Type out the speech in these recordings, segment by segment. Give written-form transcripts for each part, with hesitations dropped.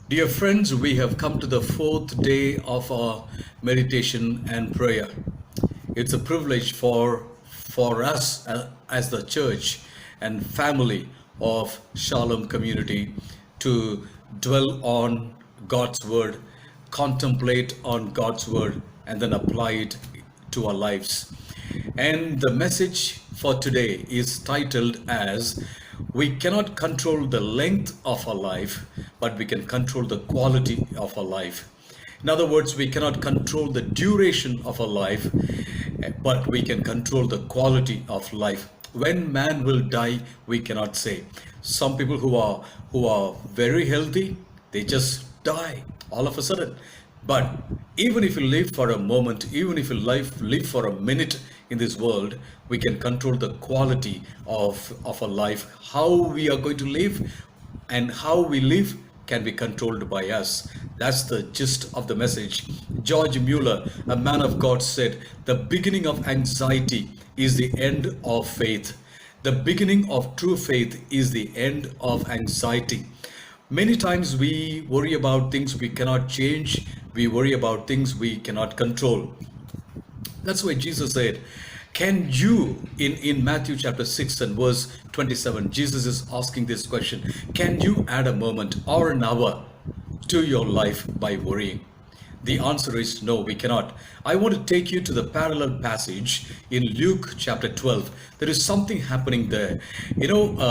Dear friends, we have come to the fourth day of our meditation and prayer. It's a privilege for us as the church and family of Shalom community to dwell on God's word, contemplate on God's word, and then apply it to our lives. And the message for today is titled as we cannot control the length of our life, but we can control the quality of our life. In other words, we cannot control the duration of our life, but we can control the quality of life. When man will die, we cannot say. Some people who are very healthy, they just die all of a sudden. But even if you live for a moment, even if you live for a minute in this world, we can control the quality of a life. How we are going to live and how we live can be controlled by us. That's the gist of the message. George Mueller, a man of God, said, "The beginning of anxiety is the end of faith. The beginning of true faith is the end of anxiety." Many times we worry about things we cannot change, we worry about things we cannot control. That's why Jesus said, can you, in Matthew chapter 6 and verse 27, Jesus is asking this question, can you add a moment or an hour to your life by worrying? The answer is no, we cannot. I want to take you to the parallel passage in Luke chapter 12. There is something happening there.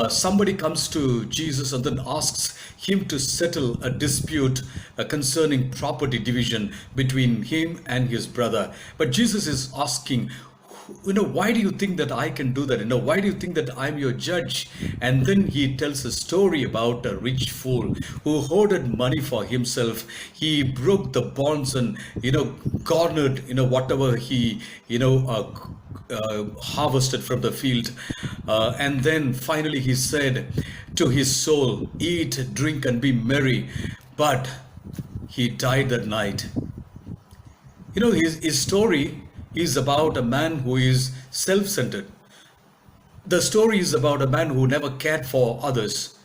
Somebody comes to Jesus and then asks him to settle a dispute concerning property division between him and his brother. But Jesus is asking, why do you think that I can do that? Why do you think that I'm your judge? And then he tells a story about a rich fool who hoarded money for himself. He broke the bonds and, garnered, whatever he, harvested from the field. And then finally he said to his soul, eat, drink, and be merry. But he died that night. His story is about a man who is self-centered. The story is about a man who never cared for others.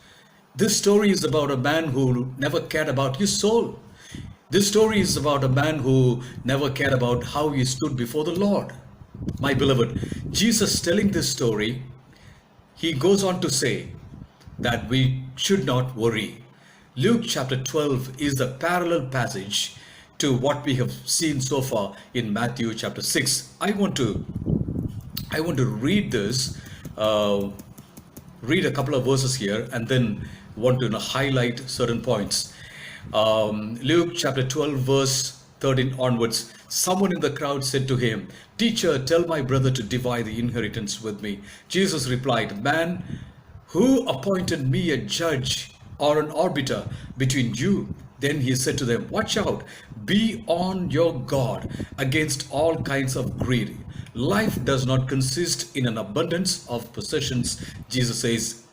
This story is about a man who never cared about his soul. This story is about a man who never cared about how he stood before the Lord. My beloved, Jesus telling this story, he goes on to say that we should not worry. Luke chapter 12 is the parallel passage to what we have seen so far in Matthew chapter 6. I want to read this, read a couple of verses here, and then want to highlight certain points. Luke chapter 12 verse 13 onwards. Someone in the crowd said to him, "Teacher, tell my brother to divide the inheritance with me." Jesus replied, "Man, who appointed me a judge or an arbiter between you?" Then he said to them, "Watch out, be on your guard against all kinds of greed. Life does not consist in an abundance of possessions," Jesus says.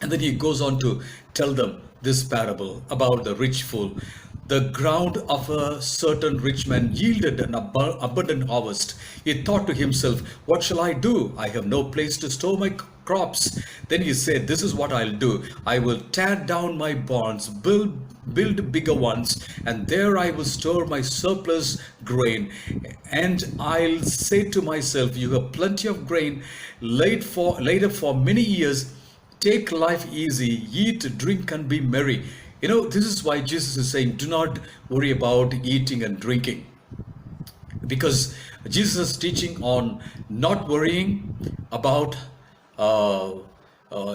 And then he goes on to tell them this parable about the rich fool. The ground of a certain rich man yielded an abundant harvest. He thought to himself, "What shall I do? I have no place to store my crops." Then he said, "This is what I'll do. I will tear down my barns, build bigger ones, and there I will store my surplus grain. And I'll say to myself, you have plenty of grain laid up for many years. Take life easy, eat, drink, and be merry." This is why Jesus is saying, do not worry about eating and drinking. Because Jesus' teaching on not worrying about,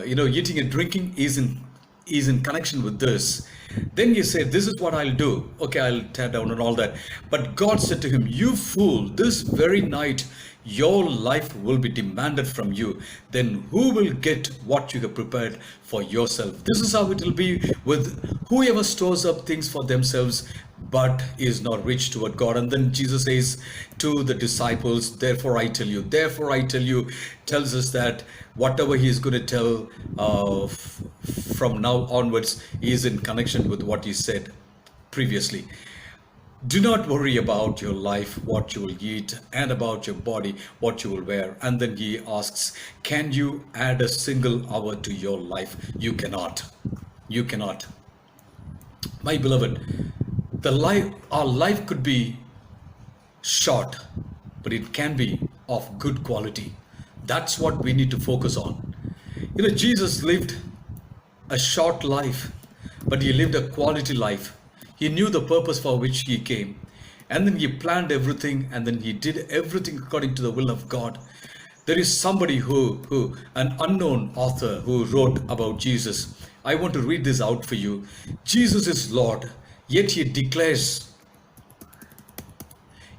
eating and drinking is in connection with this. Then he said, "This is what I'll do." Okay, I'll tear down and all that. But God said to him, "You fool, this very night your life will be demanded from you. Then who will get what you have prepared for yourself?" This is how it will be with whoever stores up things for themselves but is not rich toward God. And then Jesus says to the disciples, therefore I tell you, tells us that whatever he is going to tell from now onwards is in connection with what he said previously. Do not worry about your life, what you will eat, and about your body, what you will wear. And then he asks, can you add a single hour to your life? You cannot. You cannot. My beloved, our life could be short, but it can be of good quality. That's what we need to focus on. Jesus lived a short life, but he lived a quality life. He knew the purpose for which he came. And then he planned everything, and then he did everything according to the will of God. There is somebody an unknown author who wrote about Jesus. I want to read this out for you. Jesus is Lord, yet he declares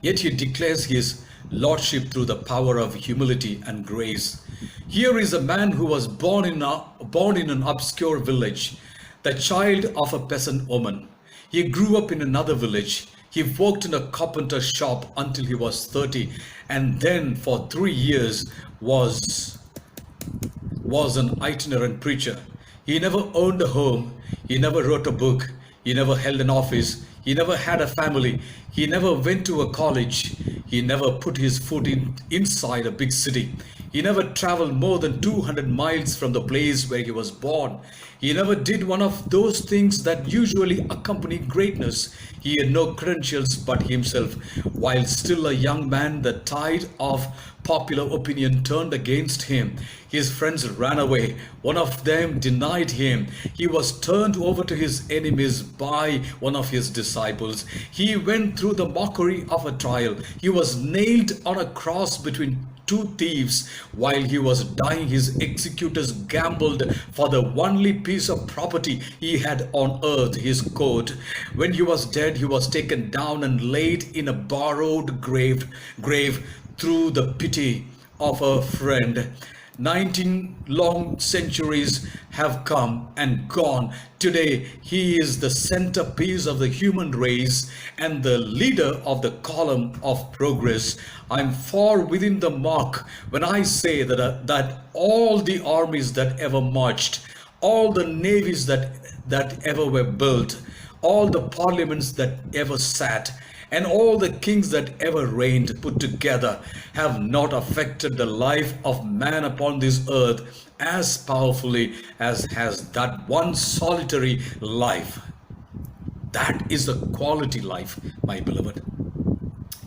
his lordship through the power of humility and grace. Here is a man who was born in an obscure village, the child of a peasant woman. He grew up in another village. He worked in a carpenter shop until he was 30, and then for 3 years was an itinerant preacher. He never owned a home. He never wrote a book. He never held an office. He never had a family. He never went to a college. He never put his foot inside a big city. He never traveled more than 200 miles from the place where he was born. He never did one of those things that usually accompany greatness. He had no credentials but himself. While still a young man, the tide of popular opinion turned against him. His friends ran away. One of them denied him. He was turned over to his enemies by one of his disciples. He went through the mockery of a trial. He was nailed on a cross between two thieves. While he was dying, his executors gambled for the only piece of property he had on earth, his coat. When he was dead, he was taken down and laid in a borrowed grave through the pity of a friend. 19 long centuries have come and gone. Today, he is the centerpiece of the human race and the leader of the column of progress. I'm far within the mark when I say that all the armies that ever marched, all the navies that ever were built, all the parliaments that ever sat, and all the kings that ever reigned put together have not affected the life of man upon this earth as powerfully as has that one solitary life. That is the quality life, my beloved.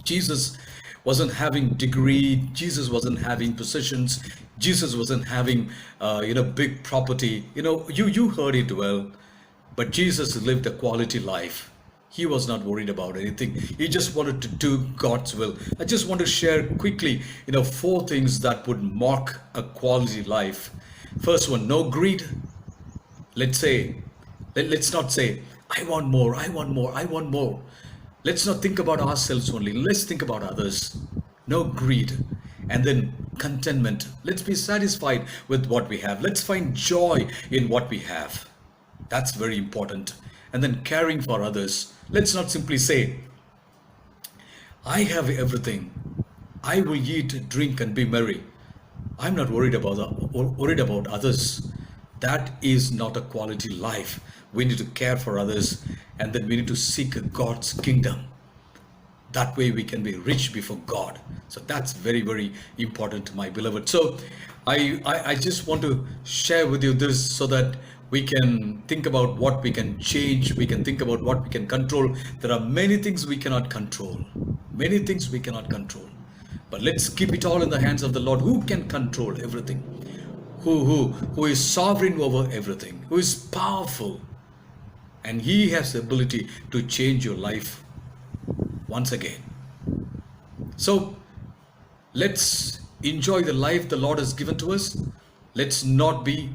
Jesus wasn't having degree. Jesus wasn't having positions. Jesus wasn't having big property. You heard it well. But Jesus lived a quality life. He was not worried about anything. He just wanted to do God's will. I just want to share quickly, 4 things that would mark a quality life. First one, no greed. Let's not say, I want more, I want more, I want more. Let's not think about ourselves only. Let's think about others. No greed. And then contentment. Let's be satisfied with what we have. Let's find joy in what we have. That's very important. And then caring for others. Let's not simply say, I have everything. I will eat, drink, and be merry. I'm not worried about others. That is not a quality life. We need to care for others, and then we need to seek God's kingdom. That way we can be rich before God. So that's very, very important, my beloved. So I just want to share with you this so that we can think about what we can change. We can think about what we can control. There are many things we cannot control. Many things we cannot control. But let's keep it all in the hands of the Lord, who can control everything, who is sovereign over everything, who is powerful. And he has the ability to change your life once again. So let's enjoy the life the Lord has given to us. Let's not be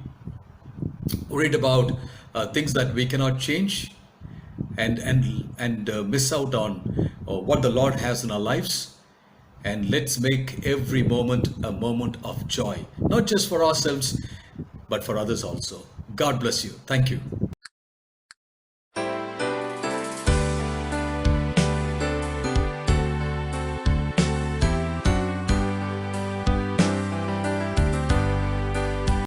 worried about things that we cannot change, and miss out on what the Lord has in our lives. And let's make every moment a moment of joy, not just for ourselves, but for others also. God bless you. Thank you.